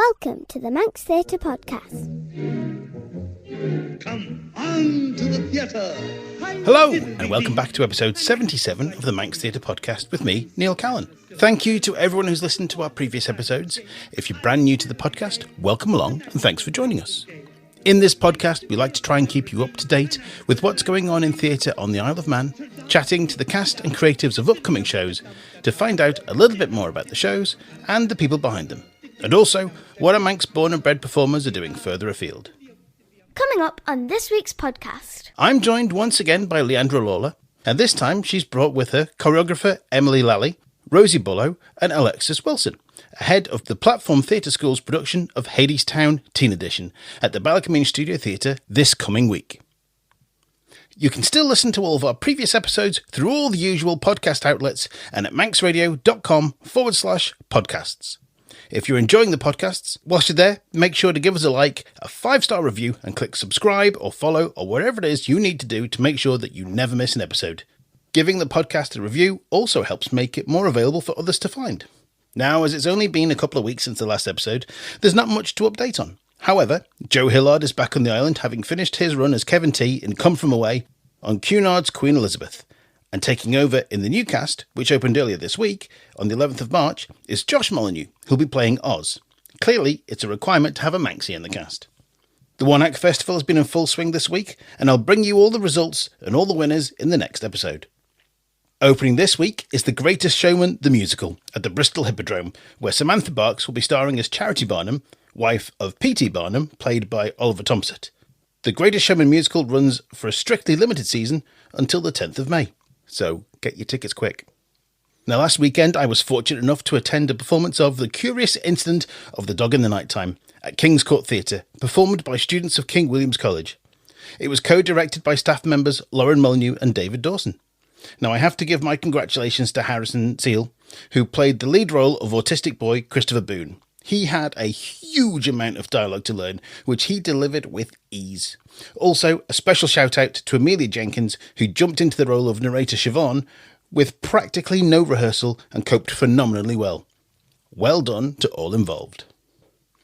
Welcome to the Manx Theatre Podcast. Come on to the theatre. Hello, and welcome back to episode 77 of the Manx Theatre Podcast with me, Neil Callan. Thank you to everyone who's listened to our previous episodes. If you're brand new to the podcast, welcome along and thanks for joining us. In this podcast, we like to try and keep you up to date with what's going on in theatre on the Isle of Man, chatting to the cast and creatives of upcoming shows to find out a little bit more about the shows and the people behind them, and also what our Manx born and bred performers are doing further afield. Coming up on this week's podcast. I'm joined once again by Leandra Lawler, and this time she's brought with her choreographer Lally, Rosie Bullough and Alexis Wilson, ahead of the Platform Theatre School's production of Hadestown Teen Edition at the Ballakermeen Studio Theatre this coming week. You can still listen to all of our previous episodes through all the usual podcast outlets and at manxradio.com/podcasts. If you're enjoying the podcasts, whilst you're there, make sure to give us a like, a 5-star review, and click subscribe or follow or whatever it is you need to do to make sure that you never miss an episode. Giving the podcast a review also helps make it more available for others to find. Now, as it's only been a couple of weeks since the last episode, there's not much to update on. However, Joe Hillard is back on the island, having finished his run as Kevin T in Come From Away on Cunard's Queen Elizabeth. And taking over in the new cast, which opened earlier this week, on the 11th of March, is Josh Molyneux, who'll be playing Oz. Clearly, it's a requirement to have a Manxie in the cast. The One Act Festival has been in full swing this week, and I'll bring you all the results and all the winners in the next episode. Opening this week is The Greatest Showman, the musical, at the Bristol Hippodrome, where Samantha Barks will be starring as Charity Barnum, wife of P.T. Barnum, played by Oliver Thompson. The Greatest Showman musical runs for a strictly limited season until the 10th of May. So get your tickets quick. Now, last weekend I was fortunate enough to attend a performance of The Curious Incident of the Dog in the Nighttime at King's Court Theatre, performed by students of King William's College. It was co-directed by staff members Lauren Molyneux and David Dawson. Now, I have to give my congratulations to Harrison Seal, who played the lead role of autistic boy Christopher Boone. He had a huge amount of dialogue to learn, which he delivered with ease. Also, a special shout out to Amelia Jenkins, who jumped into the role of narrator Siobhan with practically no rehearsal and coped phenomenally well. Well done to all involved.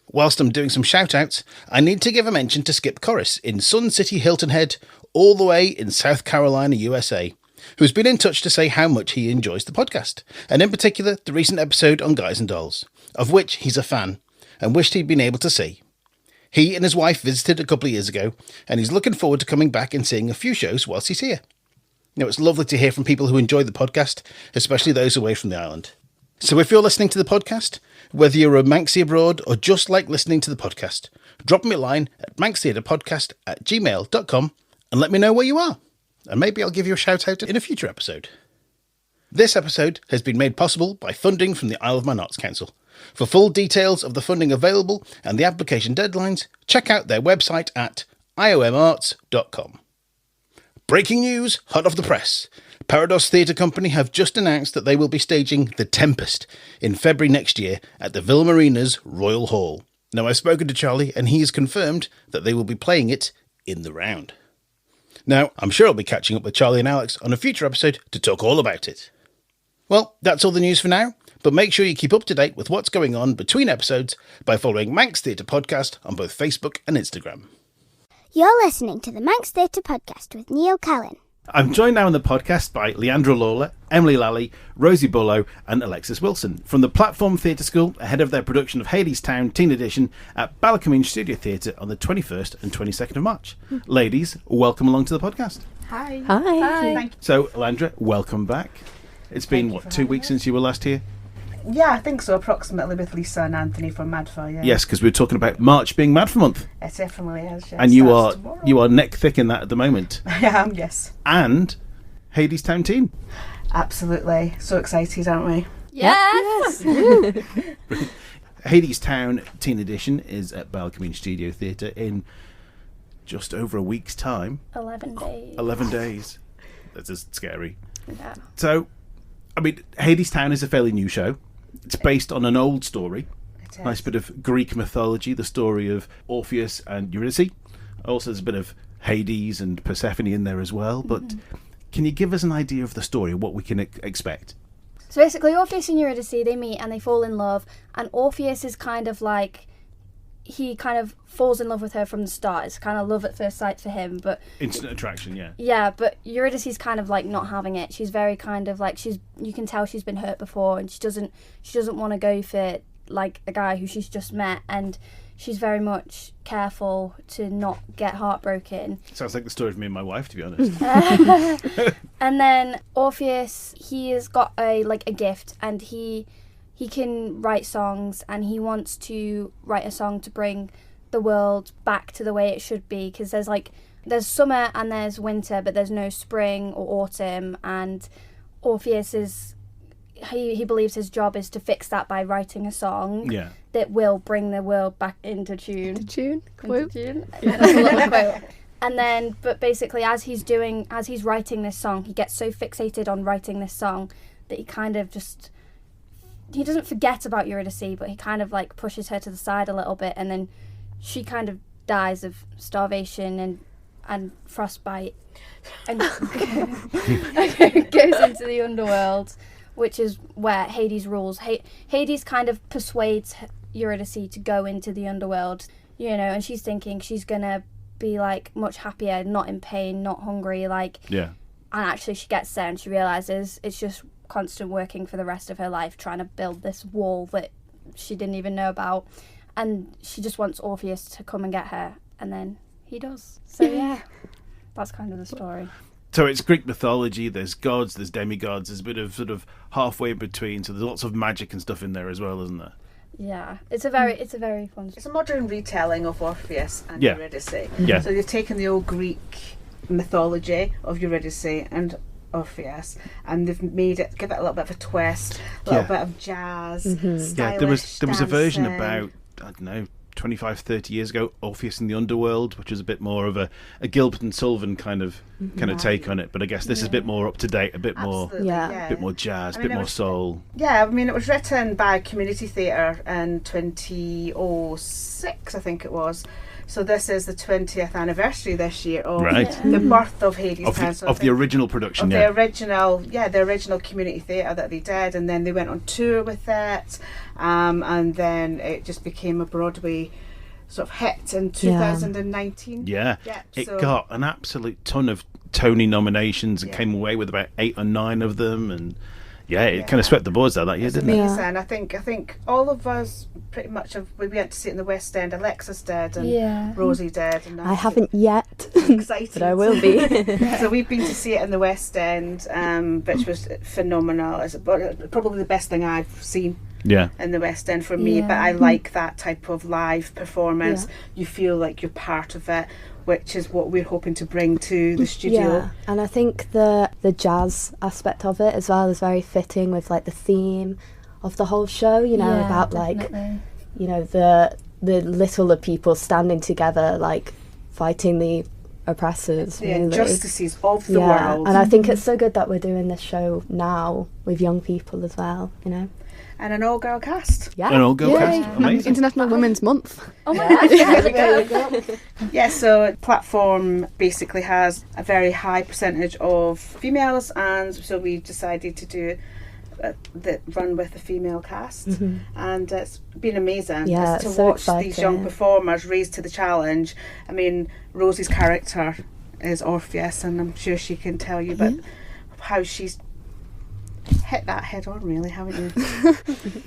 Whilst I'm doing some shout outs, I need to give a mention to Skip Corris in Sun City, Hilton Head, all the way in South Carolina, USA, who's been in touch to say how much he enjoys the podcast, and in particular the recent episode on Guys and Dolls, of which he's a fan and wished he'd been able to see. He and his wife visited a couple of years ago, and he's looking forward to coming back and seeing a few shows whilst he's here. Now, it's lovely to hear from people who enjoy the podcast, especially those away from the island. So if you're listening to the podcast, whether you're a Manxie abroad or just like listening to the podcast, drop me a line at manxtheatrepodcast@gmail.com and let me know where you are. And maybe I'll give you a shout out in a future episode. This episode has been made possible by funding from the Isle of Man Arts Council. For full details of the funding available and the application deadlines, check out their website at iomarts.com. Breaking news, hot off the press. Parados Theatre Company have just announced that they will be staging The Tempest in February next year at the Villa Marina's Royal Hall. Now, I've spoken to Charlie and he has confirmed that they will be playing it in the round. Now, I'm sure I'll be catching up with Charlie and Alex on a future episode to talk all about it. Well, that's all the news for now, but make sure you keep up to date with what's going on between episodes by following Manx Theatre Podcast on both Facebook and Instagram. You're listening to the Manx Theatre Podcast with Neil Callan. I'm joined now on the podcast by Leandra Lawler, Lally, Rosie Bullough and Alexis Wilson from the Platform Theatre School ahead of their production of Hadestown Teen Edition at Ballakermeen Studio Theatre on the 21st and 22nd of March. Ladies, welcome along to the podcast. Hi. Hi. So, Leandra, welcome back. It's been, 2 weeks since you were last here? Yeah, I think so, approximately, with Lisa and Anthony from Madfor, yeah. Yes, because we were talking about March being Madfor Month. It definitely is, yes. And you are neck thick in that at the moment. I am, yes. And Hadestown Teen. Absolutely. So excited, aren't we? Yes! Hadestown Teen Edition is at Ballakermeen Studio Theatre in just over a week's time. 11 days. 11 days. That's just scary. Yeah. So, I mean, Hadestown is a fairly new show. It's based on an old story. It is. Nice bit of Greek mythology, the story of Orpheus and Eurydice. Also, there's a bit of Hades and Persephone in there as well. But can you give us an idea of the story, what we can expect? So basically, Orpheus and Eurydice, they meet and they fall in love. And Orpheus is kind of like he kind of falls in love with her from the start. It's kind of love at first sight for him, but Instant attraction, yeah. yeah, but Eurydice's kind of like not having it. She's very kind of like you can tell she's been hurt before, and she doesn't want to go for like a guy who she's just met, and she's very much careful to not get heartbroken. Sounds like the story of me and my wife, to be honest. And then Orpheus, he has got a gift, and he can write songs, and he wants to write a song to bring the world back to the way it should be, because there's summer and there's winter, but there's no spring or autumn, and Orpheus he believes his job is to fix that by writing a song that will bring the world back into tune. Quote. Yeah, that's a little quote. And then, but basically, as he's writing this song, he gets so fixated on writing this song that he kind of just, he doesn't forget about Eurydice, but he kind of like pushes her to the side a little bit, and then she kind of dies of starvation and frostbite, and goes into the underworld, which is where Hades rules. Hades kind of persuades Eurydice to go into the underworld, and she's thinking she's gonna be like much happier, not in pain, not hungry, and actually she gets there and she realizes it's just constant working for the rest of her life, trying to build this wall that she didn't even know about, and she just wants Orpheus to come and get her, and then he does. So yeah, that's kind of the story. So it's Greek mythology, there's gods, there's demigods, there's a bit of sort of halfway in between, so there's lots of magic and stuff in there as well, isn't there? Yeah, it's a very fun story. It's a modern retelling of Orpheus and Yeah. Eurydice. Yeah. So you've taken the old Greek mythology of Eurydice and Orpheus, and they've give it a little bit of a twist, a little bit of jazz, stylish Yeah, there was a version dancing. about, I don't know, 25, 30 years ago, Orpheus in the Underworld, which was a bit more of a Gilbert and Sullivan kind of take on it. But I guess this is a bit more up to date, a bit Absolutely, more, yeah. a bit more jazz, a I mean, bit more soul. Yeah, I mean, it was written by Community Theatre in 2006, I think it was. So this is the 20th anniversary this year of the birth of Hadestown. Of the original production, the original community theatre that they did, and then they went on tour with it, and then it just became a Broadway sort of hit in 2019. Yeah, it got an absolute ton of Tony nominations and came away with about 8 or 9 of them, and it kind of swept the boards out that year, didn't it? And I think all of us pretty much we went to see it in the West End. Alexis did, and Rosie did. And I haven't yet, excited. but I will be. So we've been to see it in the West End, which was phenomenal. It's probably the best thing I've seen. In the West End for me, but I like that type of live performance. You feel like you're part of it, which is what we're hoping to bring to the studio. Yeah, and I think the jazz aspect of it as well is very fitting with like the theme of the whole show, about definitely. the littler people standing together, like fighting the oppressors. The really. injustices of the world. And I think it's so good that we're doing this show now with young people as well, And an all-girl cast. Yeah. An all-girl cast, amazing. International Women's Month. Oh my gosh, there we go. So platform basically has a very high percentage of females, and so we decided to do the run with the female cast, and it's been amazing to so watch exciting. these young performers raise to the challenge. I mean, Rosie's character is Orpheus, and I'm sure she can tell you about how she's hit that head on, really, haven't you?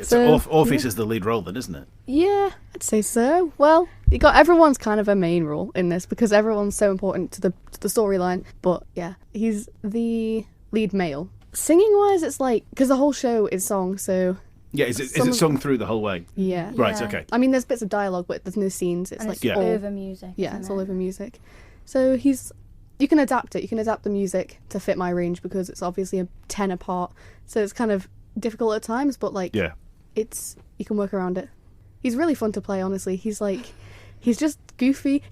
So Orpheus is the lead role then, isn't it? Yeah, I'd say so. Well, you got everyone's kind of a main role in this because everyone's so important to the storyline. But yeah, he's the lead male. Singing wise, it's like because the whole show is song, so Yeah, is it sung through the whole way? yeah. Right, Yeah. okay. I mean, there's bits of dialogue, but there's no scenes. It's And like it's all over music. yeah, isn't it's all it? over music. So you can adapt it. You can adapt the music to fit my range because it's obviously a tenor part. So it's kind of difficult at times, but like it's you can work around it. He's really fun to play, honestly. He's just goofy.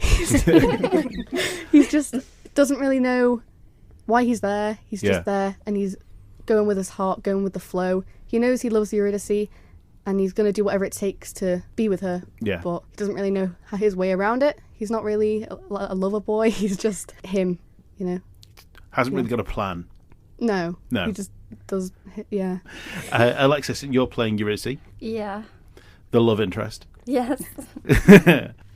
He's just doesn't really know why he's there. He's just there and he's going with his heart, going with the flow. He knows he loves Eurydice and he's going to do whatever it takes to be with her. Yeah. But he doesn't really know his way around it. He's not really a lover boy. He's just him, Hasn't really got a plan. No. No. He just does, yeah. Alexis, you're playing Eurydice, Yeah. the love interest. Yes.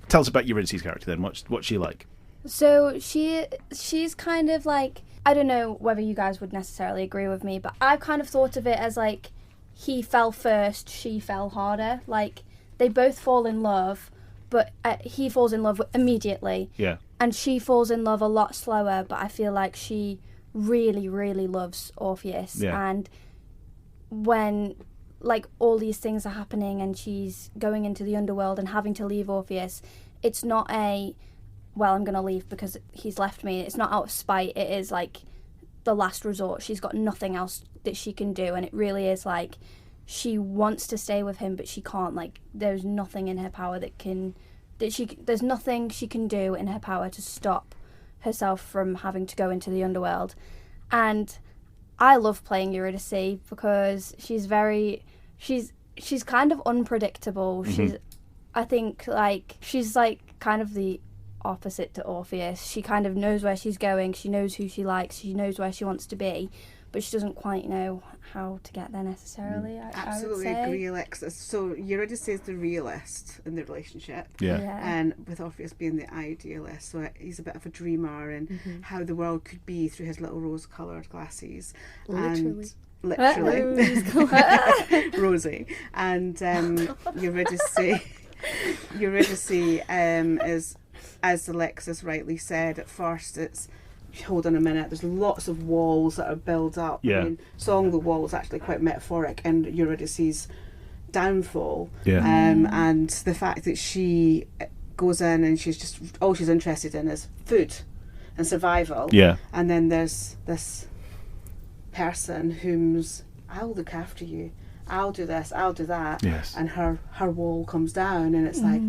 Tell us about Eurydice's character then. What's she like? So she's kind of like, I don't know whether you guys would necessarily agree with me, but I've kind of thought of it as like he fell first, she fell harder. Like they both fall in love, but he falls in love immediately. Yeah. And she falls in love a lot slower, but I feel like she really, really loves Orpheus. Yeah. And when like all these things are happening and she's going into the underworld and having to leave Orpheus, it's not a, well, I'm going to leave because he's left me. It's not out of spite. It is like the last resort. She's got nothing else that she can do. And it really is like she wants to stay with him, but she can't. Like there's nothing in her power there's nothing she can do in her power to stop herself from having to go into the underworld. And I love playing Eurydice because she's kind of unpredictable. Mm-hmm. I think like she's like kind of the opposite to Orpheus. She kind of knows where she's going, she knows who she likes, she knows where she wants to be, but she doesn't quite know how to get there necessarily. Absolutely I would say. agree, Alexis. So Eurydice is the realist in the relationship, Yeah. and with Orpheus being the idealist. So he's a bit of a dreamer and how the world could be through his little rose-coloured glasses. Literally. And Rosie. And Eurydice is, as Alexis rightly said, at first it's, hold on a minute, there's lots of walls that are built up. Yeah. I mean, Song of the Wall is actually quite metaphoric in Eurydice's downfall. Yeah. And the fact that she goes in and she's just, all she's interested in is food and survival. Yeah. And then there's this person whom's, I'll look after you, I'll do this, I'll do that. Yes. And her wall comes down and it's like,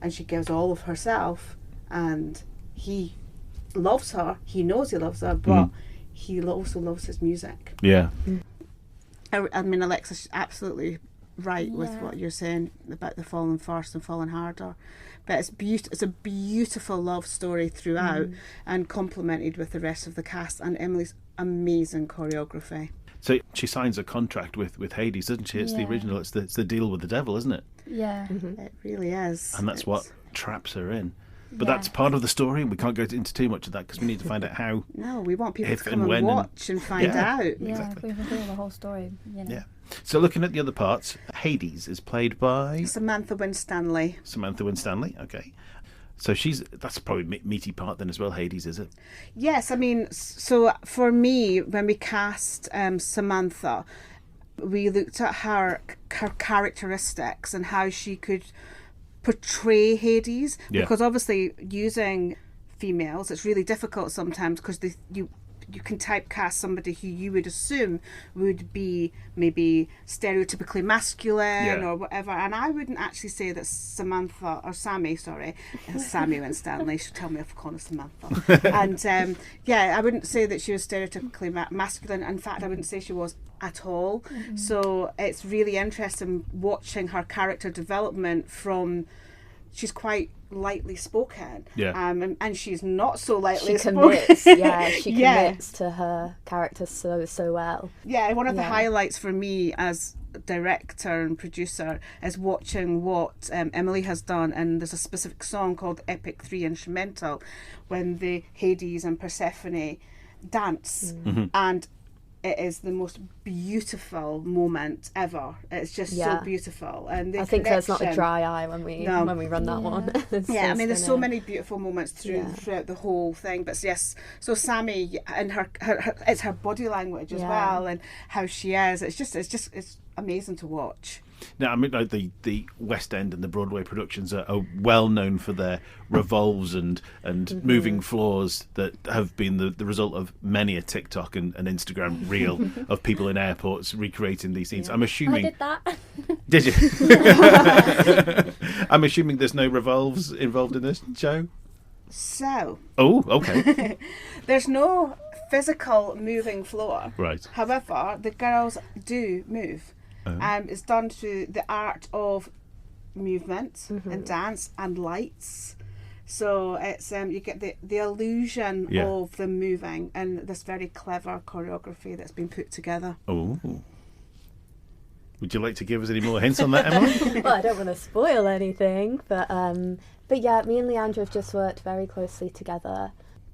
and she gives all of herself, and he loves her, he knows he loves her, but he also loves his music. Yeah. I mean, Alexis, absolutely right with what you're saying about the falling first and falling harder, but it's a beautiful love story throughout, and complemented with the rest of the cast and Emily's amazing choreography. So she signs a contract with Hades, doesn't she? It's the original. It's the deal with the devil, isn't it? Yeah. It really is, and that's what traps her in. But that's part of the story. We can't go into too much of that because we need to find out how. No, we want people to and come when and watch and find out. Yeah, exactly. we reveal the whole story. You know. Yeah. So looking at the other parts, Hades is played by Samantha Winstanley. Samantha Winstanley. Okay. So that's probably meaty part then as well, Hades, is it? Yes, I mean, so for me, when we cast Samantha, we looked at her characteristics and how she could portray Hades, because obviously using females, it's really difficult sometimes because you can typecast somebody who you would assume would be maybe stereotypically masculine or whatever, and I wouldn't actually say that Sammy Winstanley should tell me if I call her Samantha. And I wouldn't say that she was stereotypically masculine. In fact, I wouldn't say she was at all. So it's really interesting watching her character development from, she's quite lightly spoken, and she's not so lightly spoken. She commits to her character so well. Yeah, one of the highlights for me as director and producer is watching what Emily has done, and there's a specific song called Epic 3 Instrumental when the Hades and Persephone dance, and it is the most beautiful moment ever. It's just so beautiful, and I think there's not a dry eye when we run that one. I mean, there's so many beautiful moments throughout the whole thing. But yes, so Sammy and her it's her body language as well, and how she is. It's amazing to watch. Now, I mean, like the West End and the Broadway productions are well known for their revolves and moving floors that have been the result of many a TikTok and Instagram reel of people in airports recreating these scenes. I'm assuming I did that. Did you? I'm assuming there's no revolves involved in this show. So. Oh, okay. There's no physical moving floor. Right. However, the girls do move. It's done through the art of movement and dance and lights. So it's you get the illusion of them moving and this very clever choreography that's been put together. Oh. Would you like to give us any more hints on that, Emily? Well, I don't want to spoil anything, but yeah, me and Leandra have just worked very closely together,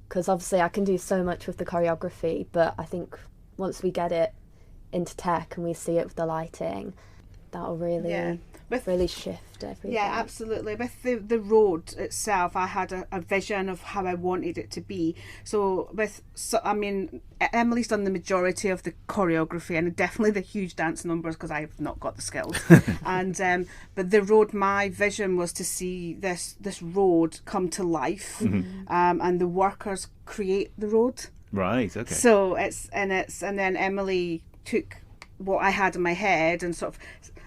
because obviously I can do so much with the choreography, but I think once we get it into tech and we see it with the lighting, that'll really really shift everything. Yeah, absolutely. With the road itself, I had a vision of how I wanted it to be. So Emily's done the majority of the choreography and definitely the huge dance numbers, because I've not got the skills. And but the road, my vision was to see this road come to life, and the workers create the road. Right. Okay. So and then Emily took what I had in my head and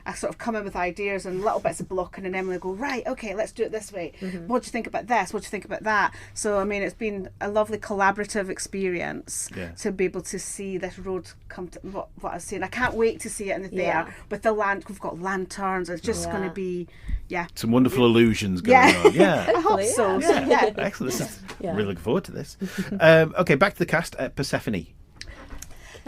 I come in with ideas and little bits of blocking, and Emily will go, right, okay, let's do it this way. What do you think about this? What do you think about that? So, I mean, it's been a lovely collaborative experience to be able to see this road come to what I was saying. I can't wait to see it in the theatre with we've got lanterns. It's just going to be, some wonderful illusions going on. Yeah. I hope so. Yeah. Excellent. This is really looking forward to this. Okay, back to the cast. Persephone.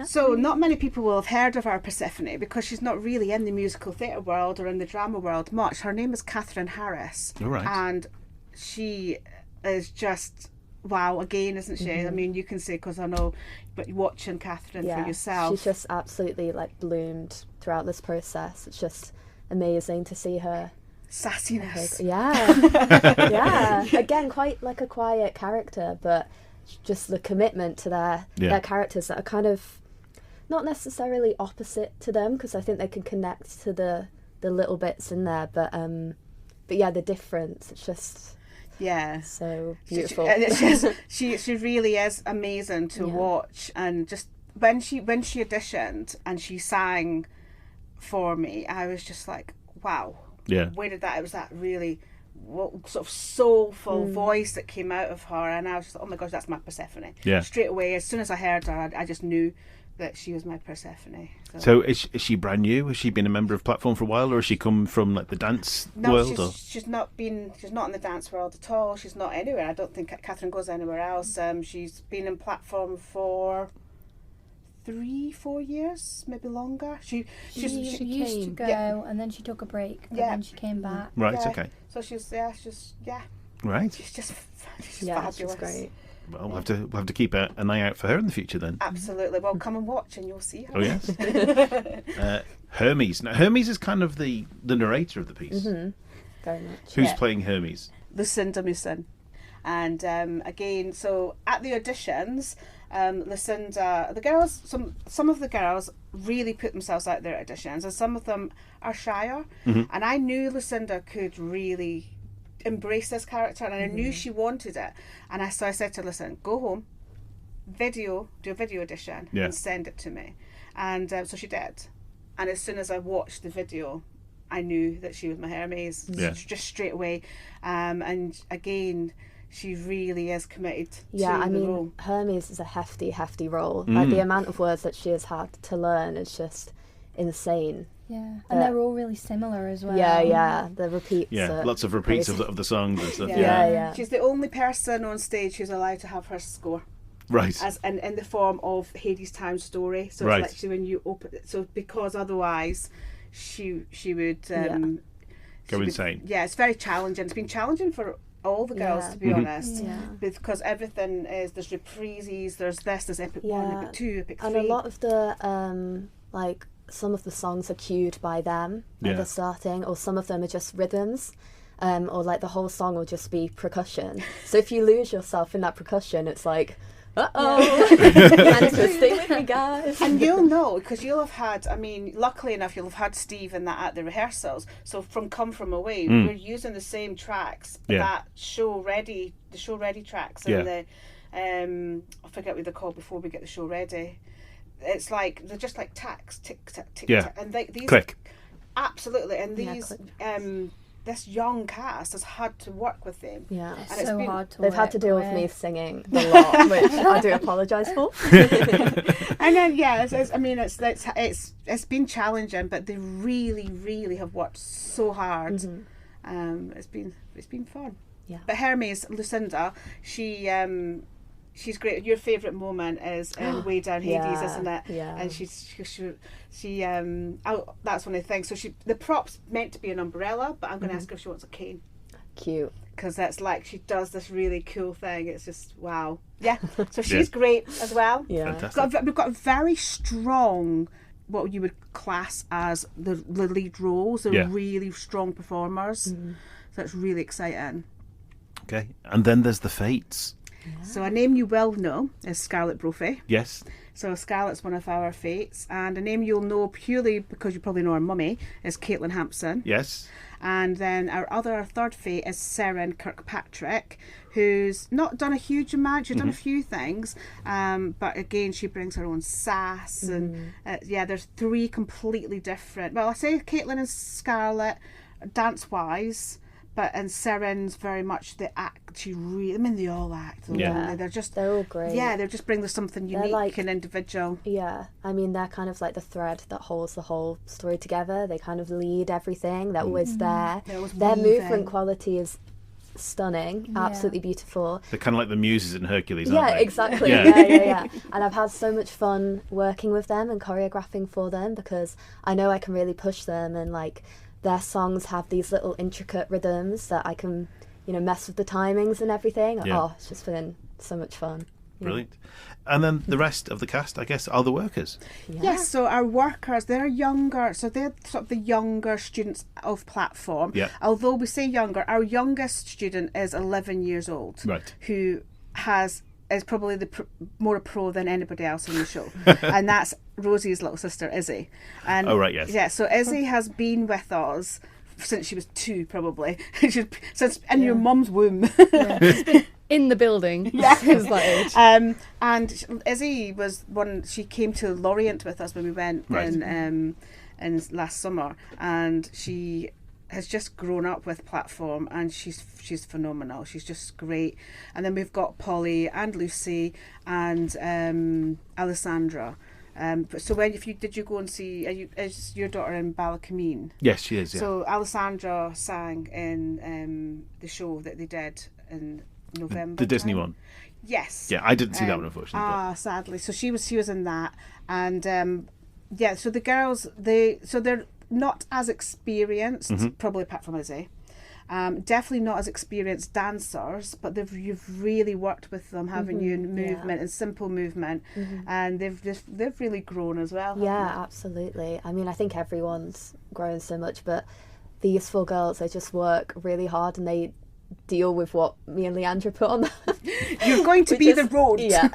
So not many people will have heard of our Persephone, because she's not really in the musical theatre world or in the drama world much. Her name is Catherine Harris. All right. And she is just, wow, again, isn't she? I mean, you can say, because I know, but watching Catherine for yourself. She's just absolutely bloomed throughout this process. It's just amazing to see her. Sassiness. Yeah. Again, quite like a quiet character, but just the commitment to their characters that are kind of not necessarily opposite to them, because I think they can connect to the little bits in there, but yeah, the difference, it's just so beautiful. She really is amazing to watch, and just when she auditioned and she sang for me, I was just like, wow, where did that? It was that really sort of soulful voice that came out of her, and I was just, oh my gosh, that's my Persephone. Straight away, as soon as I heard her, I just knew that she was my Persephone. So is she brand new? Has she been a member of Platform for a while, or has she come from the dance world? No, she's not in the dance world at all. She's not anywhere. I don't think Catherine goes anywhere else. She's been in Platform for 3-4 years, maybe longer. She used to go, and then she took a break, but then she came back. Right. Okay. So she's Right. She's just fabulous. She's great. Well, we'll have to keep an eye out for her in the future then. Absolutely. Well, come and watch and you'll see her. Oh yes. Hermes. Now Hermes is kind of the narrator of the piece. Very much. Who's playing Hermes? Lucinda Musin. And again, so at the auditions, Lucinda, the girls, some of the girls really put themselves out there at auditions, and some of them are shyer. And I knew Lucinda could really embrace this character, and I knew she wanted it. And so I said to her, listen, go home, do a video audition and send it to me. And so she did. And as soon as I watched the video, I knew that she was my Hermes, just straight away. And again, she really is committed to the role. Hermes is a hefty role. Like the amount of words that she has had to learn is just insane. Yeah, and they're all really similar as well. Yeah, the repeats. Yeah, lots of repeats of the songs and stuff. Yeah. She's the only person on stage who's allowed to have her score. Right. As in the form of Hadestown story. So it's literally when you open it. So because otherwise she would go insane. Yeah, it's very challenging. It's been challenging for all the girls, to be honest, because everything is, there's reprises, there's epic 1, epic 2, epic 3, and a lot of the some of the songs are cued by them at the starting, or some of them are just rhythms, or the whole song will just be percussion. So if you lose yourself in that percussion, it's like, stay with me, guys. And you'll know, because you'll have had, luckily enough, you'll have had Steve and that at the rehearsals. So from Come From Away, we're using the same tracks, that the show ready tracks, and the I forget what they're called before we get the show ready. It's they're just like tacks, tick tack, tick tack, and these click. Absolutely, and these this young cast has had to work with them. Yeah, and it's so hard to they've had to deal with me singing a lot, which I do apologise for. And then it's been challenging, but they really have worked so hard. It's been fun. Yeah. But Hermes, Lucinda, she She's great. Your favourite moment is way down Hades, isn't it? Yeah. And she that's one of the things. So the prop's meant to be an umbrella, but I'm going to ask her if she wants a cane. Cute. Because that's like, she does this really cool thing. It's just, wow. Yeah. So she's great as well. Yeah. Fantastic. We've got a very strong, what you would class as the lead roles. They're really strong performers. So it's really exciting. Okay. And then there's the Fates. Yeah. So a name you will know is Scarlett Brophy. Yes. So Scarlett's one of our Fates. And a name you'll know purely because you probably know her mummy is Caitlin Hampson. Yes. And then our third Fate is Seren Kirkpatrick, who's not done a huge amount. She's done a few things, but again, she brings her own sass. And there's three completely different. Well, I say Caitlin and Scarlett, dance-wise, and Seren's very much the act. They all act. Yeah, they're all great. Yeah, they're just bringing something unique and individual. Yeah, I mean, they're kind of like the thread that holds the whole story together. They kind of lead everything. They're always there. Their movement quality is stunning, absolutely beautiful. They're kind of like the muses in Hercules, aren't they? Exactly. Yeah. And I've had so much fun working with them and choreographing for them, because I know I can really push them, and like their songs have these little intricate rhythms that I can, mess with the timings and everything. Oh, it's just been so much fun. Brilliant. And then the rest of the cast, I guess, are the workers. Yes, so our workers, they're younger, so they're sort of the younger students of Platform. Yeah. Although we say younger, our youngest student is 11 years old. Right. Who is probably more a pro than anybody else on the show. And that's Rosie's little sister, Izzy. And yes. Yeah, so Izzy has been with us since she was 2, probably. Since in your mum's womb. In the building. Yeah. Since that age. And Izzy was she came to Lorient with us when we went in last summer, and she has just grown up with Platform, and she's phenomenal. She's just great. And then we've got Polly and Lucy and Alessandra. So did you go and see? Is your daughter in Ballakermeen? Yes, she is. Yeah. So Alessandra sang in the show that they did in November. The Disney one. Yes. Yeah, I didn't see that one, unfortunately. Sadly. So she was in that, and so the girls they're not as experienced, probably apart from Izzy. Definitely not as experienced dancers, but you've really worked with them, haven't you, in movement and simple movement, and they've really grown as well. Yeah, absolutely. I mean, I think everyone's grown so much, but these 4 girls, they just work really hard, and they deal with what me and Leandra put on them. You're going to be the road. Yeah.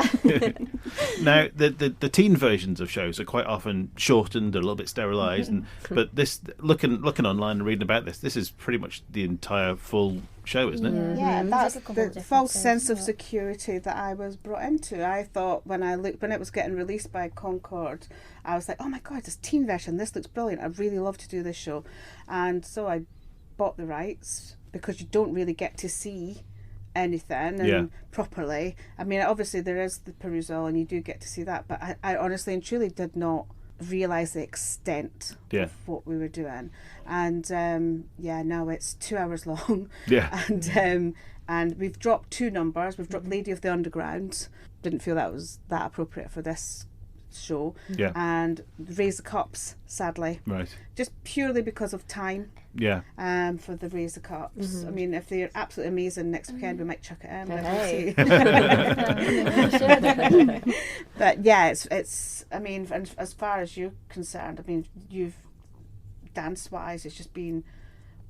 Now, the teen versions of shows are quite often shortened, a little bit sterilised, but this, looking online and reading about this is pretty much the entire full show, isn't it? Yeah, that's the false sense of security that I was brought into. I thought when it was getting released by Concord, I was like, oh my God, this teen version, this looks brilliant. I'd really love to do this show. And so I bought the rights, because you don't really get to see anything properly. I mean, obviously there is the perusal and you do get to see that, but I honestly and truly did not realise the extent of what we were doing. And now it's 2 hours long. Yeah. And we've dropped 2 numbers. We've dropped Lady of the Underground. Didn't feel that was that appropriate for this show. Yeah. And Raise the Cups, sadly. Right. Just purely because of time. Yeah. For the Raise the Cups. I mean, if they're absolutely amazing next weekend, we might chuck it in. Hey. But yeah, it's. I mean, and as far as you're concerned, I mean, you've dance-wise, it's just been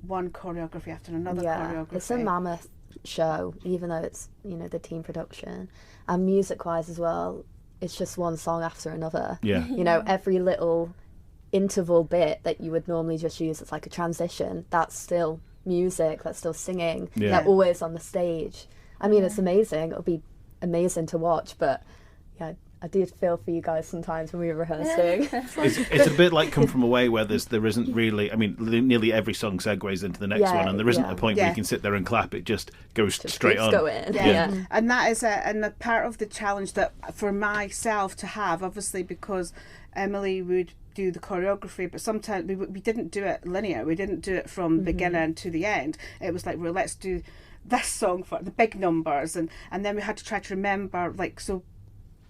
one choreography after another choreography. It's a mammoth show, even though it's the team production, and music-wise as well. It's just one song after another. Yeah. Every little interval bit that you would normally just use as like a transition, that's still music, that's still singing. Yeah. They're always on the stage. I mean, it's amazing. It'll be amazing to watch, but yeah, I did feel for you guys sometimes when we were rehearsing. It's a bit like Come From Away, where there isn't really, I mean, nearly every song segues into the next one, and there isn't a point where you can sit there and clap. It just goes straight on. Going. Yeah. And that is and a part of the challenge that for myself to have, obviously, because Emily would do the choreography, but sometimes we didn't do it linear. We didn't do it from beginning to the end. It was like, well, let's do this song for the big numbers, and then we had to try to remember, like, so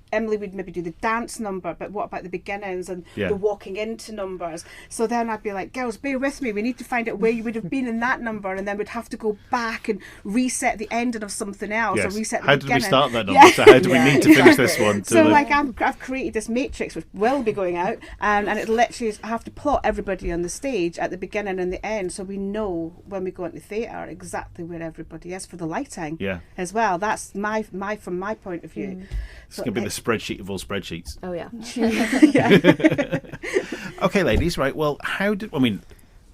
Emily would maybe do the dance number, but what about the beginnings and the walking into numbers? So then I'd be like, girls, bear with me, we need to find out where you would have been in that number, and then we'd have to go back and reset the ending of something else, or reset the beginning. How did we start that number? So how do we need to finish this one? So like I've created this matrix which will be going out, and it literally is, I have to plot everybody on the stage at the beginning and the end, so we know when we go into theatre exactly where everybody is for the lighting as well. That's my from my point of view. It's going to be the spreadsheet of all spreadsheets. Oh, yeah. Okay, ladies, right. Well,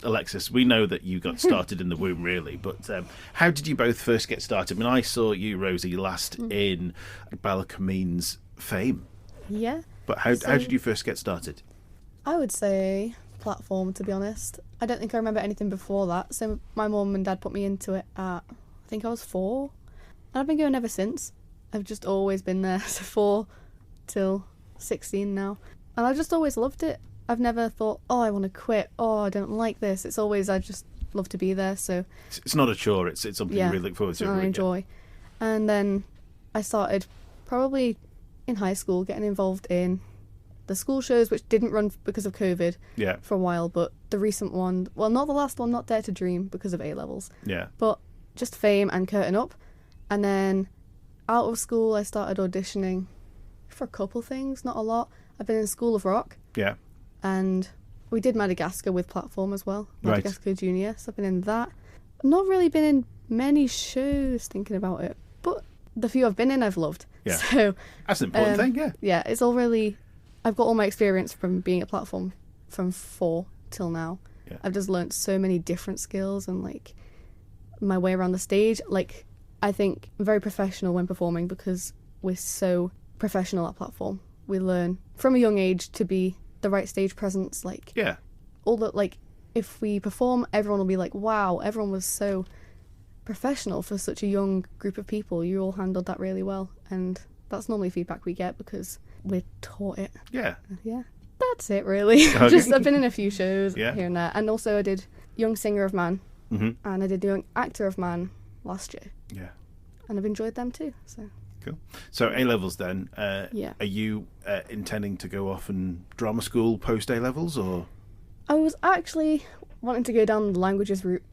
Alexis, we know that you got started in the womb, really, but how did you both first get started? I mean, I saw you, Rosie, last in Ballakermeen's Fame. Yeah. But how did you first get started? I would say platform, to be honest. I don't think I remember anything before that. So my mum and dad put me into it at, I think I was 4. And I've been going ever since. I've just always been there, so 4 till 16 now. And I've just always loved it. I've never thought, oh, I want to quit, oh, I don't like this. It's always, I just love to be there, so... It's not a chore, it's something you really look forward to. I enjoy. And then I started probably in high school getting involved in the school shows, which didn't run because of COVID for a while, but the recent one, well, not the last one, not Dare to Dream, because of A-levels. Yeah. But just Fame and Curtain Up. And then out of school, I started auditioning for a couple things, not a lot. I've been in School of Rock. Yeah. And we did Madagascar with Platform as well. Madagascar Junior. So I've been in that. I've not really been in many shows thinking about it, but the few I've been in, I've loved. Yeah. So that's an important thing, yeah. Yeah, it's all really... I've got all my experience from being at Platform from 4 till now. Yeah. I've just learnt so many different skills and, like, my way around the stage. Like, I think I'm very professional when performing because we're so professional at Platform. We learn from a young age to be the right stage presence. Like, all the, like, if we perform, everyone will be like, wow, everyone was so professional for such a young group of people. You all handled that really well. And that's normally feedback we get because we're taught it. Yeah. Yeah. That's it, really. I've been in a few shows here and there. And also I did Young Singer of Man and I did Young Actor of Man last year. Yeah. And I've enjoyed them too. So cool. So A-levels then, are you intending to go off and drama school post A-levels or? I was actually wanting to go down the languages route.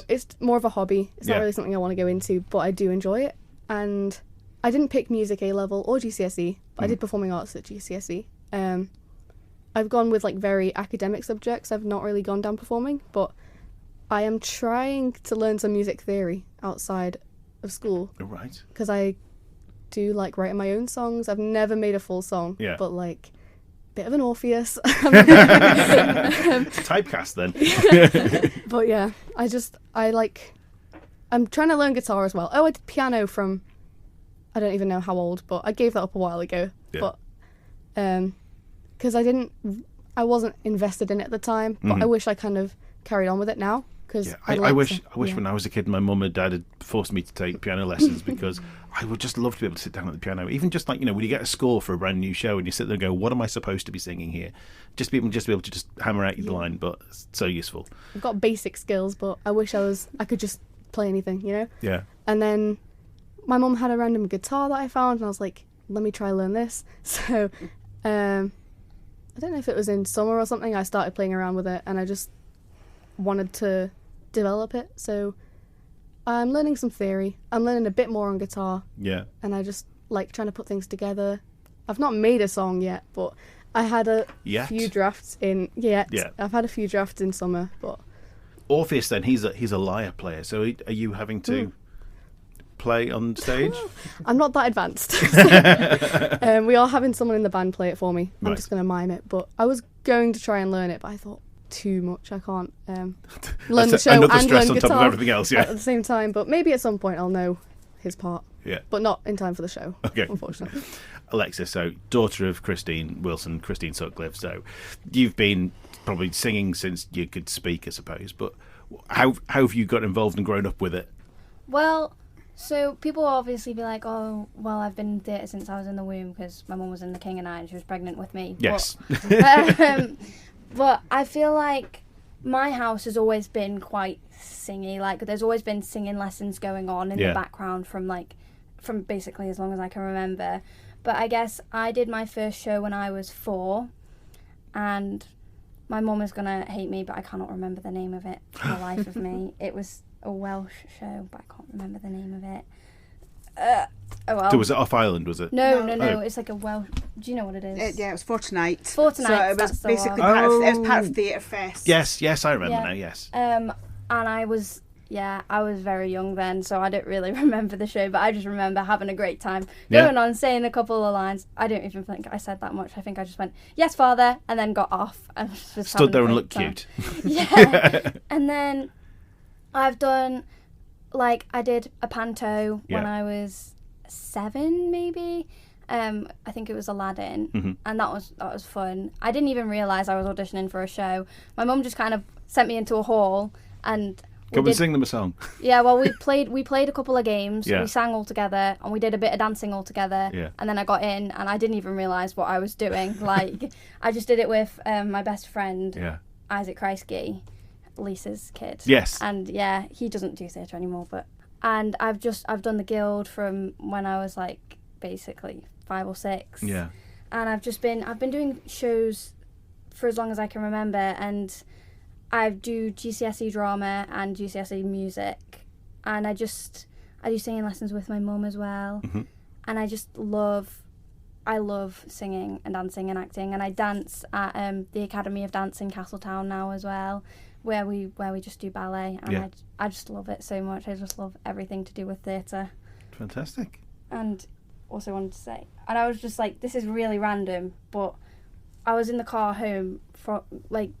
It's more of a hobby. It's not really something I want to go into, but I do enjoy it. And I didn't pick music A-level or GCSE, but I did performing arts at GCSE. I've gone with like very academic subjects. I've not really gone down performing, but I am trying to learn some music theory outside of school. Right. Because I do like writing my own songs. I've never made a full song, but like a bit of an Orpheus. Typecast then. But yeah, I'm trying to learn guitar as well. Oh, I did piano from, I don't even know how old, but I gave that up a while ago. Yeah. But because I wasn't invested in it at the time, but I wish I kind of carried on with it now. I wish when I was a kid my mum and dad had forced me to take piano lessons because I would just love to be able to sit down at the piano, even just like, you know, when you get a score for a brand new show and you sit there and go, what am I supposed to be singing here? Just be able to just hammer out the line, but it's so useful. I've got basic skills, but I wish I could just play anything, you know? Yeah. And then my mum had a random guitar that I found and I was like, let me try learn this. So I don't know if it was in summer or something, I started playing around with it and I just wanted to develop it. So I'm learning some theory. I'm learning a bit more on guitar. Yeah. And I just like trying to put things together. I've not made a song yet, but I had a few drafts in I've had a few drafts in summer, but Orpheus then, he's a lyre player. So are you having to play on stage? I'm not that advanced. We are having someone in the band play it for me. I'm just going to mime it, but I was going to try and learn it, but I thought too much. I can't learn the show and learn guitar on top of everything else, at the same time. But maybe at some point I'll know his part. Yeah. But not in time for the show. Okay. Unfortunately. Alexis, so daughter of Christine Sutcliffe. So you've been probably singing since you could speak, I suppose. But how have you got involved and grown up with it? Well, So people will obviously be like, oh, well, I've been in theatre since I was in the womb because my mum was in The King and I and she was pregnant with me. Yes. But I feel like my house has always been quite singy. Like, there's always been singing lessons going on in the background from basically as long as I can remember. But I guess I did my first show when I was 4, and my mum is going to hate me, but I cannot remember the name of it for the life of me. It was a Welsh show, but I can't remember the name of it. Oh well. So was it off Ireland, was it? No. It's like a Welsh... Do you know what it is? Yeah, it was Fortnite. Fortnite, so it was basically part of Theatre Fest. Yes, I remember now, yes. And I was very young then, so I don't really remember the show, but I just remember having a great time. Going on, saying a couple of lines. I don't even think I said that much. I think I just went, yes, father, and then got off. And just stood there and looked cute. Yeah. And then I've done, like, I did a panto when I was 7, maybe. I think it was Aladdin, and that was fun. I didn't even realise I was auditioning for a show. My mum just kind of sent me into a hall and... Can we sing them a song? Yeah, well, we played a couple of games. We sang all together, and we did a bit of dancing all together. Yeah. And then I got in, and I didn't even realise what I was doing. Like, I just did it with my best friend, Isaac Kreisky, Lisa's kid. Yes. And yeah, he doesn't do theatre anymore, and I've done the Guild from when I was like basically 5 or 6. Yeah. And I've been doing shows for as long as I can remember, and I do GCSE drama and GCSE music, and I do singing lessons with my mum as well, and I love singing and dancing and acting, and I dance at the Academy of Dance in Castletown now as well, where we just do ballet, and I just love it so much. I just love everything to do with theatre. Fantastic. And also wanted to say, and I was just like, this is really random, but I was in the car home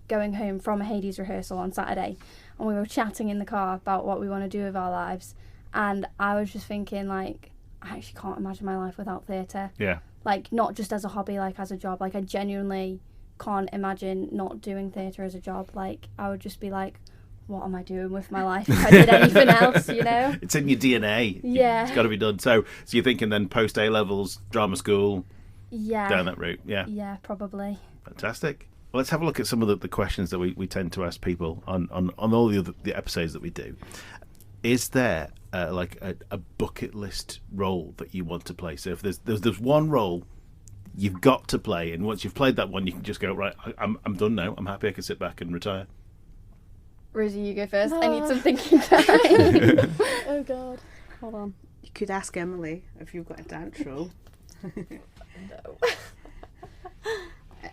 going home from a Hades rehearsal on Saturday, and we were chatting in the car about what we want to do with our lives, and I was just thinking, like, I actually can't imagine my life without theatre. Yeah. Like, not just as a hobby, like as a job. Like, I genuinely can't imagine not doing theatre as a job. Like, I would just be like, what am I doing with my life if I did anything else, you know? It's in your DNA. Yeah. It's got to be done. So you're thinking then post A-levels, drama school, down that route, Yeah, probably. Fantastic. Well, let's have a look at some of the questions that we tend to ask people on all the episodes that we do. Is there like a bucket list role that you want to play? So if there's one role you've got to play, and once you've played that one, you can just go, right, I'm done now. I'm happy. I can sit back and retire. Rosie, you go first. I need some thinking time. Oh God, hold on. You could ask Emily if you've got a dance role. No.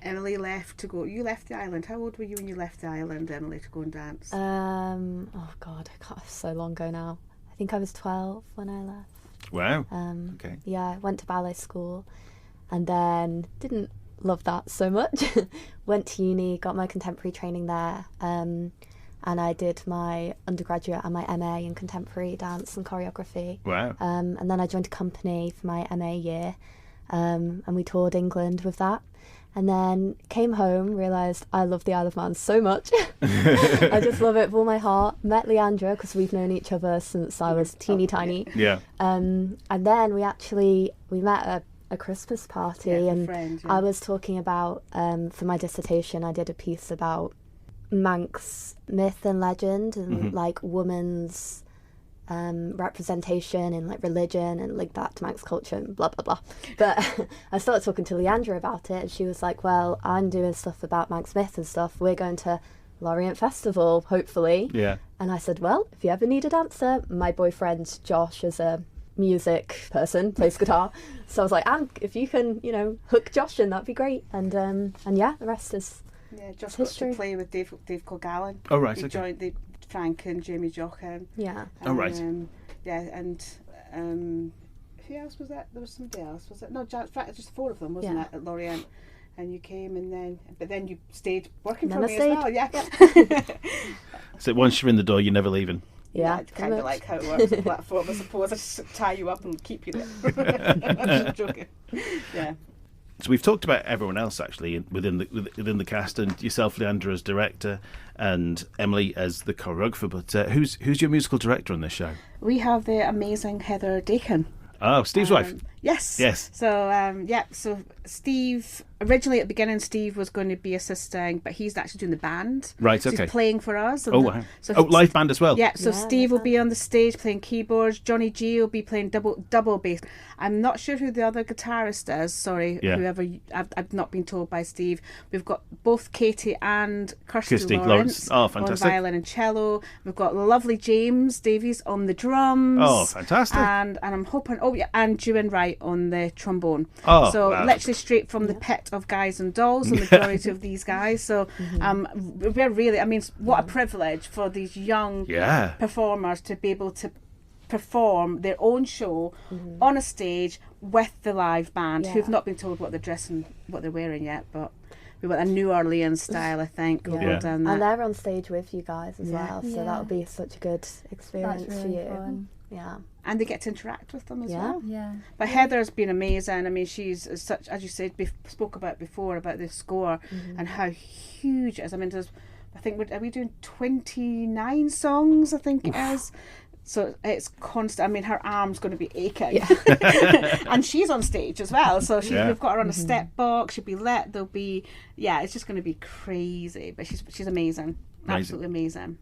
Emily left to go. You left the island. How old were you when you left the island, Emily, to go and dance? Oh God, so long ago now. I think I was 12 when I left. Wow. Okay. Yeah, I went to ballet school, and then didn't love that so much. Went to uni, got my contemporary training there, and I did my undergraduate and my MA in contemporary dance and choreography. Wow. And then I joined a company for my MA year, and we toured England with that. And then came home, realised I love the Isle of Man so much. I just love it with all my heart. Met Leandra, because we've known each other since I was teeny tiny. Yeah. And then we met at a Christmas party, and I was talking about, for my dissertation, I did a piece about Manx myth and legend, and like woman's representation in like religion and like that to Manx culture and blah blah blah. But I started talking to Leandra about it, and she was like, well, I'm doing stuff about Manx myth and stuff. We're going to Lorient Festival, hopefully. Yeah. And I said, well, if you ever need a dancer, my boyfriend Josh is a music person, plays guitar. So I was like, if you can, hook Josh in, that'd be great. And yeah, the rest is Josh history. Got to play with Dave Colgallen. Oh right. He joined Frank and Jamie Jochen. Yeah. Oh right. And who else was that? There was somebody else. Was it? No, just 4 of them, wasn't it, at Lorient? And you came, but then you stayed working for me as well. Yeah. So once you're in the door, you're never leaving. Yeah, it's kind of like how it works on the platform, I suppose. I just tie you up and keep you there. I'm just joking. Yeah. So we've talked about everyone else actually within the cast, and yourself, Leandra, as director, and Emily as the choreographer. But who's your musical director on this show? We have the amazing Heather Dakin. Oh, Steve's wife. Yes. Yes. So so Steve, originally at the beginning, Steve was going to be assisting, but he's actually doing the band. Right. So Okay. he's playing for us. Wow. Live band as well. Yeah. So Steve will be on the stage playing keyboards. Johnny G will be playing double bass. I'm not sure who the other guitarist is. Sorry, whoever. I've not been told by Steve. We've got both Katie and Kirsty Lawrence Oh, fantastic. on violin and cello. We've got the lovely James Davies on the drums. Oh, fantastic. And I'm hoping. And Juan Wright on the trombone. Oh, so wow. literally straight from the pit of Guys and Dolls, the majority of these guys. So we're really, I mean, what a privilege for these young performers to be able to perform their own show on a stage with the live band, who've not been told what they're dressing, what they're wearing yet, but we want a New Orleans style, I think. We'll go down that. And they're on stage with you guys as well, so that'll be such a good experience That's for really you. fun. Yeah. And they get to interact with them as well. Yeah. But Heather's been amazing. I mean, she's such, as you said, spoke about before about the score and how huge it is. I mean, I think are we doing 29 songs? I think it is. So it's constant. I mean, her arm's going to be aching, and she's on stage as well. So we've got her on a step box. She'll be lit. There'll be it's just going to be crazy. But she's amazing. Absolutely amazing.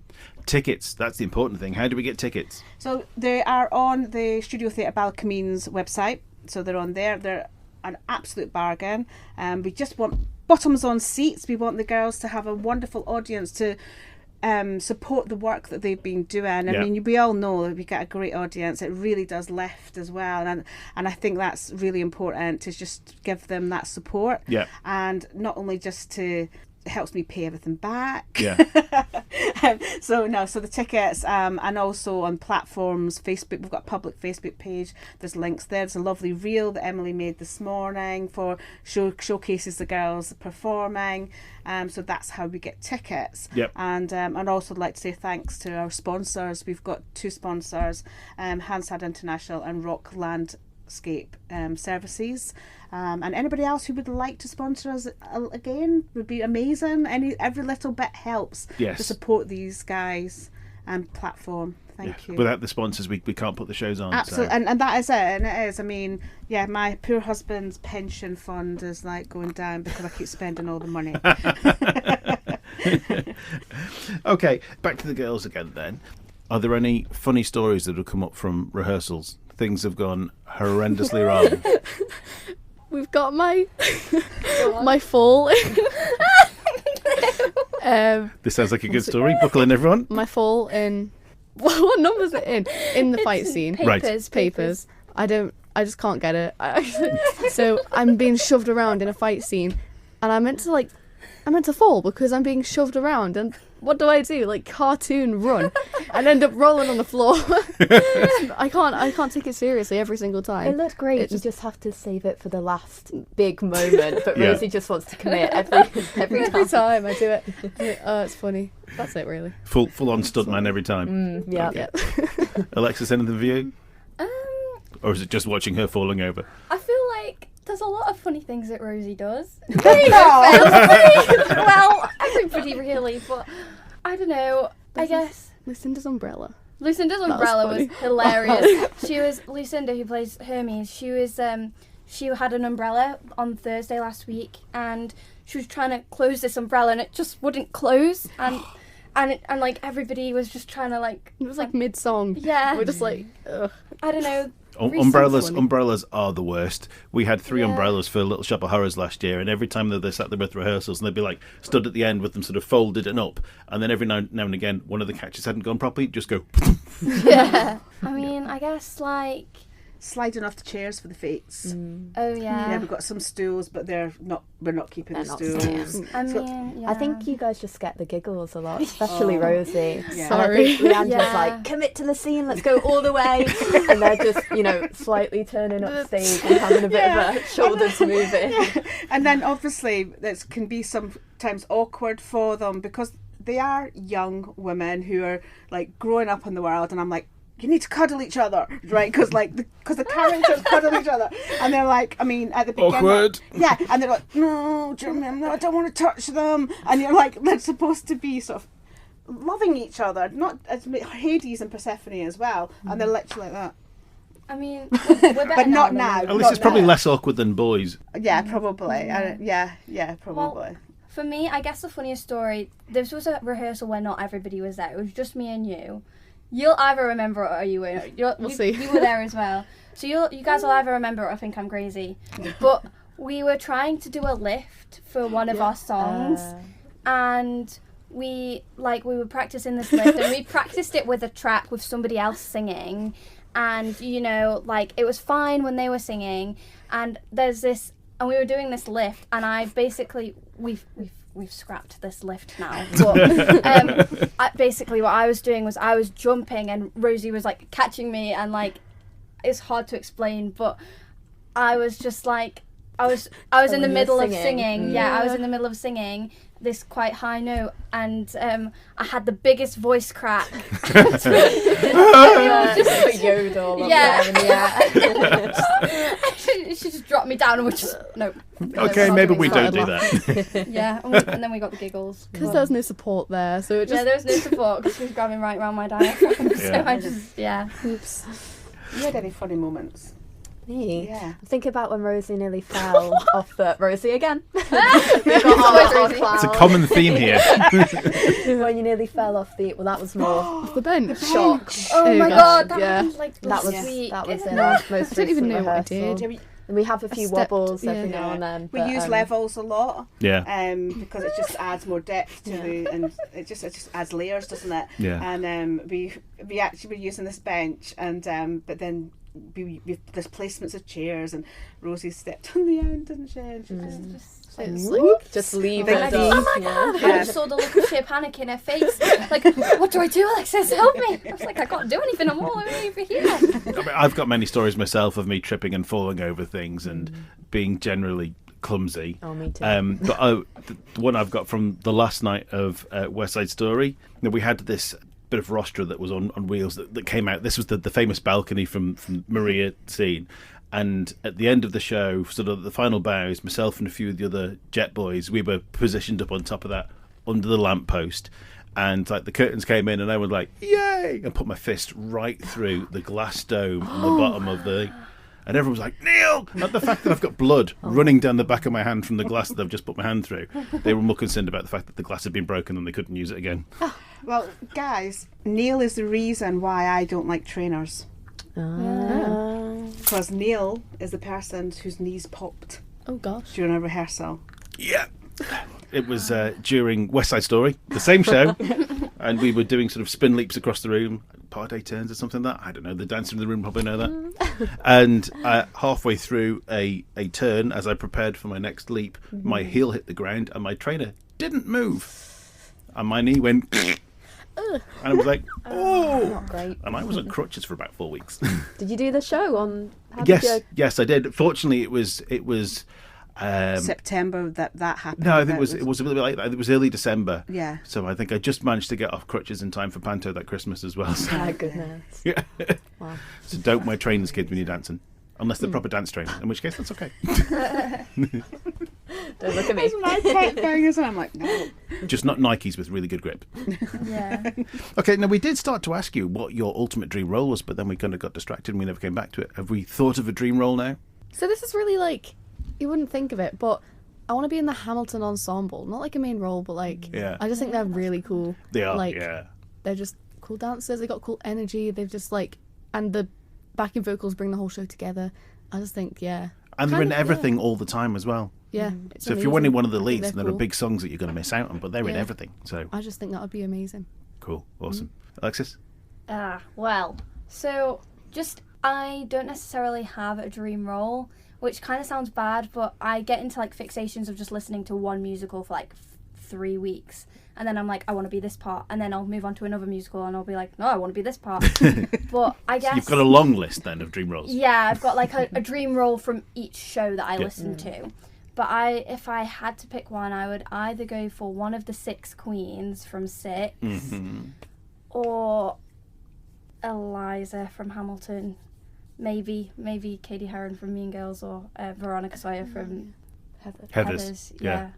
Tickets, that's the important thing. How do we get tickets? So they are on the Studio Theatre Ballakermeen's website. So they're on there. They're an absolute bargain. We just want bottoms on seats. We want the girls to have a wonderful audience to support the work that they've been doing. I mean, we all know that we get a great audience. It really does lift as well, and I think that's really important to just give them that support. Yeah. And not only just to helps me pay everything back. Yeah. So the tickets and also on platforms, Facebook, we've got a public Facebook page. There's links there. There's a lovely reel that Emily made this morning for showcases the girls performing. So that's how we get tickets. Yep. And also I'd like to say thanks to our sponsors. We've got two sponsors, Hansard International and Rock Landscape Services. And anybody else who would like to sponsor us again would be amazing. Every little bit helps to support these guys and platform. Thank you. Without the sponsors, we can't put the shows on. Absolutely, So. and that is it. And it is. I mean, my poor husband's pension fund is like going down because I keep spending all the money. Okay, back to the girls again then. Are there any funny stories that have come up from rehearsals? Things have gone horrendously wrong. We've got my fall. This sounds like a good story. Buckle in, everyone. My fall in what number's it in? In the fight scene. Papers. I just can't get it. So I'm being shoved around in a fight scene, and I meant to fall because I'm being shoved around, and what do? Like cartoon run and end up rolling on the floor. I can't take it seriously every single time. It looked great. You just have to save it for the last big moment. But Rosie just wants to commit every time I do it. Oh, it's funny. That's it, really. Full on stuntman every time. Yeah. Alexis, anything for you? Or is it just watching her falling over? I feel like there's a lot of funny things that Rosie does. Well, everybody really, but I don't know. I guess Lucinda's umbrella. Lucinda's umbrella was hilarious. Lucinda, who plays Hermes. She had an umbrella on Thursday last week, and she was trying to close this umbrella, and it just wouldn't close, and like everybody was just trying to like. It was like mid-song. Yeah. We're just like, ugh. I don't know. Umbrellas are the worst. We had 3 umbrellas for Little Shop of Horrors last year, and every time that they sat there with rehearsals, and they'd be like stood at the end with them sort of folded and up, and then every now and again one of the catches hadn't gone properly, just go. Yeah. I mean, I guess like sliding off the chairs for the fates. Oh yeah. Yeah, we've got some stools, but we're not keeping the stools. I mean, I think you guys just get the giggles a lot, especially Rosie. Yeah. Sorry. And I think Leandra's like, commit to the scene, let's go all the way. And they're just, slightly turning up stage and having a bit of a shoulders moving. Yeah. And then obviously this can be sometimes awkward for them because they are young women who are like growing up in the world, and I'm like, you need to cuddle each other, right? Because the characters cuddle each other, and they're like, I mean, at the beginning, awkward. Yeah, and they're like, no, I don't want to touch them, and you're like, they're supposed to be sort of loving each other, not as Hades and Persephone as well, and they're literally like that. I mean, we're better but not now. At least it's probably less awkward than boys. Yeah, probably. Yeah, probably. Well, for me, I guess the funniest story, this was a rehearsal where not everybody was there. It was just me and you. You'll either remember it or you won't. We'll see. You were there as well. So you guys will either remember it or think I'm crazy. But we were trying to do a lift for one of our songs. And we were practicing this lift. And we practiced it with a track with somebody else singing. And, it was fine when they were singing. And and we were doing this lift. And I basically, we've scrapped this lift now. But basically what I was doing was I was jumping and Rosie was like catching me, and like it's hard to explain, but I was just like I was in the middle of singing. Yeah, I was in the middle of singing this quite high note, and I had the biggest voice crack. Just yodel up there in the air. She just dropped me down and we just no. Okay, maybe we don't do that. Yeah, and then we got the giggles because there was no support there, so it just there was no support because she was grabbing right around my diaphragm. So I just oops. You had any funny moments? Me? Yeah. I'm thinking about when Rosie nearly fell off the... Rosie again. It's a common theme here. When you nearly fell off the... Well, that was more... off the bench. Shock. Oh my god, that happened that was week. That was in our most I don't even recent know what I rehearsal. did. And we have a few wobbles every now and then. We use levels a lot. Yeah. Because it just adds more depth to the, and it just adds layers, doesn't it? Yeah. And we actually were using this bench, and but then there's placements of chairs, and Rosie stepped on the end, didn't she? And she just leave it. Oh my god! I just saw the look of sheer panic in her face. Like, what do I do, Alexis? Help me! I was like, I can't do anything. I'm all over here. I mean, I've got many stories myself of me tripping and falling over things and being generally clumsy. Oh, me too. But the one I've got from the last night of West Side Story, we had this bit of rostra that was on wheels that came out. This was the famous balcony from Maria scene. And at the end of the show, sort of the final bows, myself and a few of the other Jet boys, we were positioned up on top of that under the lamppost. And like the curtains came in and I was like, yay! And put my fist right through the glass dome on the bottom of the... And everyone was like, Neil! Not the fact that I've got blood running down the back of my hand from the glass that I've just put my hand through. They were more concerned about the fact that the glass had been broken and they couldn't use it again. Well, guys, Neil is the reason why I don't like trainers. Because Neil is the person whose knees popped. Oh gosh. During a rehearsal. Yeah. It was during West Side Story, the same show, and we were doing sort of spin leaps across the room, party turns or something like that. I don't know, the dancer in the room probably know that. And halfway through a turn, as I prepared for my next leap, my heel hit the ground and my trainer didn't move. And my knee went... And I was like, oh! Not great. And I was on crutches for about 4 weeks. Did you do the show on... Yes, I did. Fortunately, it was September that happened. No, I think it was a little bit like that. It was early December. Yeah. So I think I just managed to get off crutches in time for Panto that Christmas as well. So. My goodness. Yeah. Wow. So don't wear trainers, kids, when you're dancing. Unless they're proper dance trainers, in which case that's okay. Don't look at me. That's my pet thing, isn't it? I'm like, no. Just not Nikes with really good grip. Yeah. Okay, now we did start to ask you what your ultimate dream role was, but then we kind of got distracted and we never came back to it. Have we thought of a dream role now? So this is really like, you wouldn't think of it, but I want to be in the Hamilton ensemble. Not like a main role, but like, I just think they're really cool. They are, like, yeah. They're just cool dancers. They got cool energy. They've just like, and the backing vocals bring the whole show together. I just think, And they're in everything all the time as well. Yeah. So if you're winning one of the leads, then there are big songs that you're going to miss out on, but they're in everything. So I just think that would be amazing. Cool. Awesome. Alexis? Well, so just I don't necessarily have a dream role, which kind of sounds bad, but I get into like fixations of just listening to one musical for like 3 weeks. And then I'm like, I want to be this part. And then I'll move on to another musical and I'll be like, no, I want to be this part. But I guess... So you've got a long list then of dream roles. Yeah, I've got like a dream role from each show that I listen to. But if I had to pick one, I would either go for one of the 6 queens from 6 or Eliza from Hamilton. Maybe Katie Heron from Mean Girls, or Veronica Sawyer from Heathers. Yeah.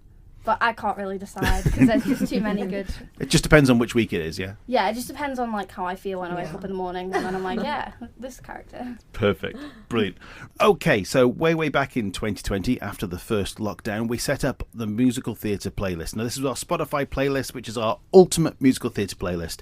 But I can't really decide because there's just too many good. It just depends on which week it is, yeah? Yeah, it just depends on like how I feel when I wake up in the morning, and then I'm like, yeah, this character. Perfect. Brilliant. Okay, so way back in 2020, after the first lockdown, we set up the musical theatre playlist. Now, this is our Spotify playlist, which is our ultimate musical theatre playlist.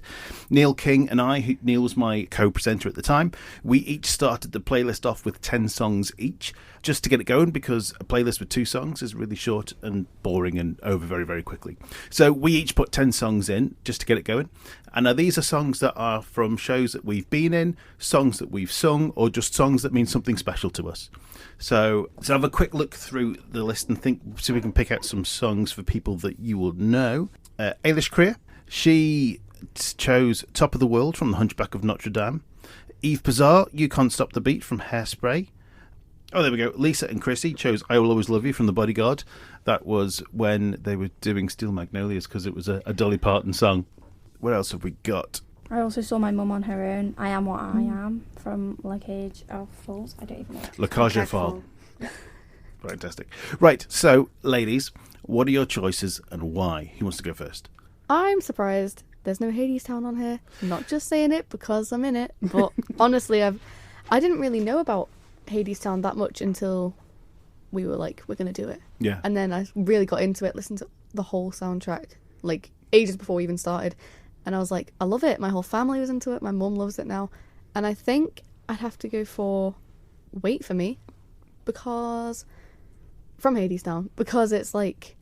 Neil King and I, Neil was my co-presenter at the time, we each started the playlist off with 10 songs each, just to get it going, because a playlist with 2 songs is really short and boring and over very, very quickly. So we each put 10 songs in just to get it going. And now these are songs that are from shows that we've been in, songs that we've sung, or just songs that mean something special to us. So have a quick look through the list and see if we can pick out some songs for people that you will know. Ailish Creer, she chose Top of the World from The Hunchback of Notre Dame. Eve Pizzar, You Can't Stop the Beat from Hairspray. Oh, there we go. Lisa and Chrissy chose I Will Always Love You from The Bodyguard. That was when they were doing Steel Magnolias, because it was a Dolly Parton song. What else have we got? I also saw my mum on her own. I Am What I Am from La Cage of Fools. I don't even know. La Cage aux Folles. Fantastic. Right, so, ladies, what are your choices and why? Who wants to go first? I'm surprised there's no Hadestown on here. I'm not just saying it because I'm in it, but honestly, I didn't really know about Hadestown that much until we were like, we're going to do it. Yeah. And then I really got into it, listened to the whole soundtrack, like ages before we even started. And I was like, I love it. My whole family was into it. My mum loves it now. And I think I'd have to go for Wait For Me, because from Hadestown, because it's like,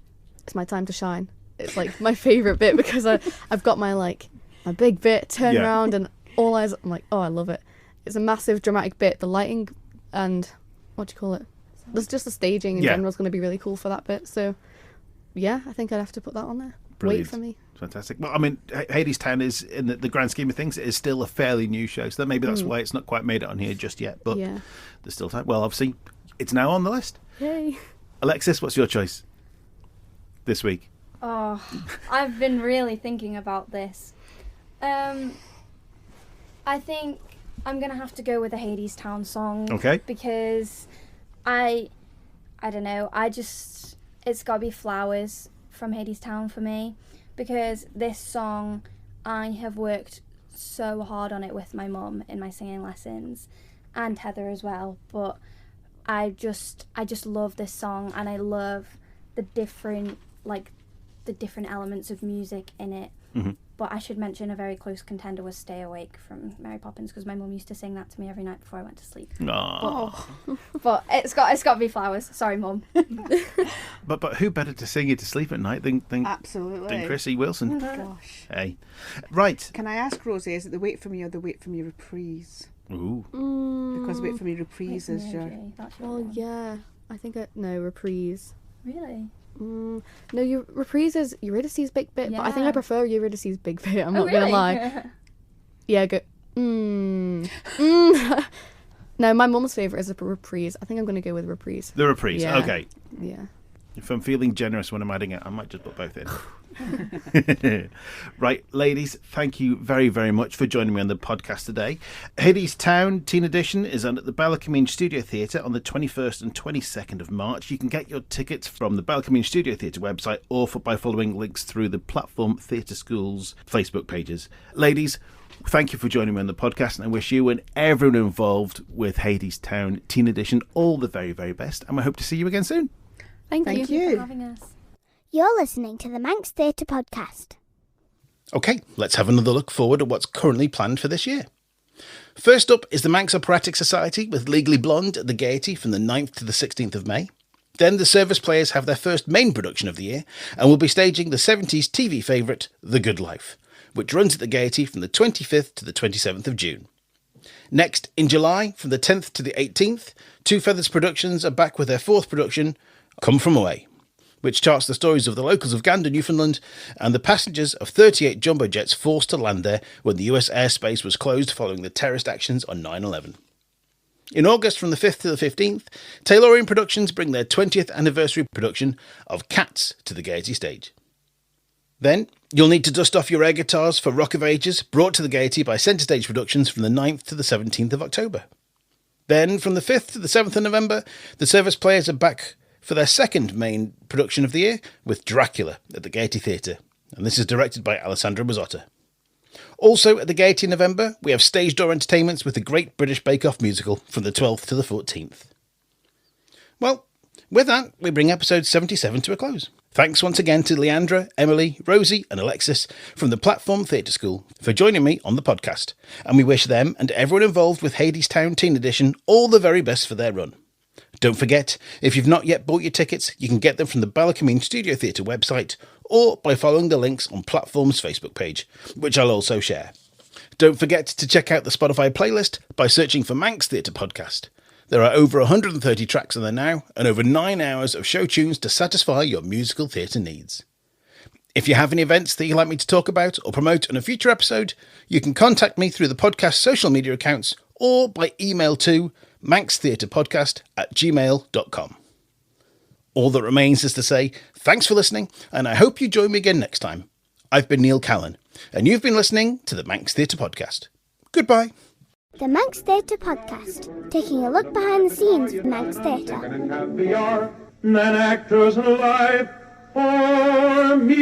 it's my time to shine. It's like my favourite bit, because I've got my big bit, turn around and all eyes. I'm like, oh, I love it. It's a massive dramatic bit. The lighting and what do you call it? There's just the staging in general is going to be really cool for that bit. So yeah, I think I'd have to put that on there. Brilliant. Wait For Me. Fantastic. Well, I mean, Hadestown is, in the grand scheme of things, it is still a fairly new show, so maybe that's why it's not quite made it on here just yet, but there's still time. Well, obviously, it's now on the list. Yay. Alexis, what's your choice this week? Oh, I've been really thinking about this. I think I'm going to have to go with a Hadestown song. Okay. Because I don't know, it's got to be Flowers from Hadestown for me, because this song, I have worked so hard on it with my mum in my singing lessons, and Heather as well, but I just love this song, and I love the different elements of music in it. Mm-hmm. But I should mention a very close contender was Stay Awake from Mary Poppins, because my mum used to sing that to me every night before I went to sleep. But it's got to be Flowers. Sorry, Mum. But who better to sing you to sleep at night than Chrissy Wilson? Oh, gosh. Hey. Right. Can I ask, Rosie, is it the Wait For Me or the Wait For Me reprise? Ooh. Because Wait For Me reprise is your... Well, yeah. I think reprise. Really? No, your reprise is Eurydice's big bit, but I think I prefer Eurydice's big bit. I'm not really? gonna lie. Yeah, go. No, my mum's favourite is a reprise. I think I'm gonna go with reprise. The reprise. Yeah. Okay. Yeah. If I'm feeling generous when I'm adding it, I might just put both in. Right, ladies, thank you very, very much for joining me on the podcast today. Hadestown Teen Edition is on at the Ballakermeen Studio Theatre on the 21st and 22nd of March. You can get your tickets from the Ballakermeen Studio Theatre website, or by following links through the Platform Theatre School's Facebook pages. Ladies, thank you for joining me on the podcast, and I wish you and everyone involved with Hadestown Teen Edition all the very, very best, and we hope to see you again soon. Thank you. Thank you for having us. You're listening to the Manx Theatre Podcast. Okay, let's have another look forward at what's currently planned for this year. First up is the Manx Operatic Society with Legally Blonde at the Gaiety from the 9th to the 16th of May. Then the Service Players have their first main production of the year and will be staging the 70s TV favourite The Good Life, which runs at the Gaiety from the 25th to the 27th of June. Next, in July, from the 10th to the 18th, Two Feathers Productions are back with their fourth production, Come From Away, which charts the stories of the locals of Gander, Newfoundland, and the passengers of 38 jumbo jets forced to land there when the US airspace was closed following the terrorist actions on 9/11. In August, from the 5th to the 15th, Taylorian Productions bring their 20th anniversary production of Cats to the Gaiety stage. Then you'll need to dust off your air guitars for Rock of Ages, brought to the Gaiety by Centre Stage Productions from the 9th to the 17th of October. Then from the 5th to the 7th of November, the Service Players are back for their second main production of the year with Dracula at the Gaiety Theatre, and this is directed by Alessandro Mazzotta. Also at the Gaiety in November, we have stage door entertainments with the Great British Bake Off musical from the 12th to the 14th. Well, with that, we bring episode 77 to a close. Thanks once again to Leandra, Emily, Rosie and Alexis from the Platform Theatre School for joining me on the podcast, and we wish them and everyone involved with Hadestown Teen Edition all the very best for their run. Don't forget, if you've not yet bought your tickets, you can get them from the Ballakermeen Studio Theatre website or by following the links on Platform's Facebook page, which I'll also share. Don't forget to check out the Spotify playlist by searching for Manx Theatre Podcast. There are over 130 tracks on there now, and over 9 hours of show tunes to satisfy your musical theatre needs. If you have any events that you'd like me to talk about or promote in a future episode, you can contact me through the podcast social media accounts or by email to manxtheatrepodcast@gmail.com. All that remains is to say thanks for listening, and I hope you join me again next time. I've been Neil Callan, and you've been listening to the Manx Theatre Podcast. Goodbye. The Manx Theatre Podcast, taking a look behind the scenes of Manx Theatre. And happier than actors alive for me.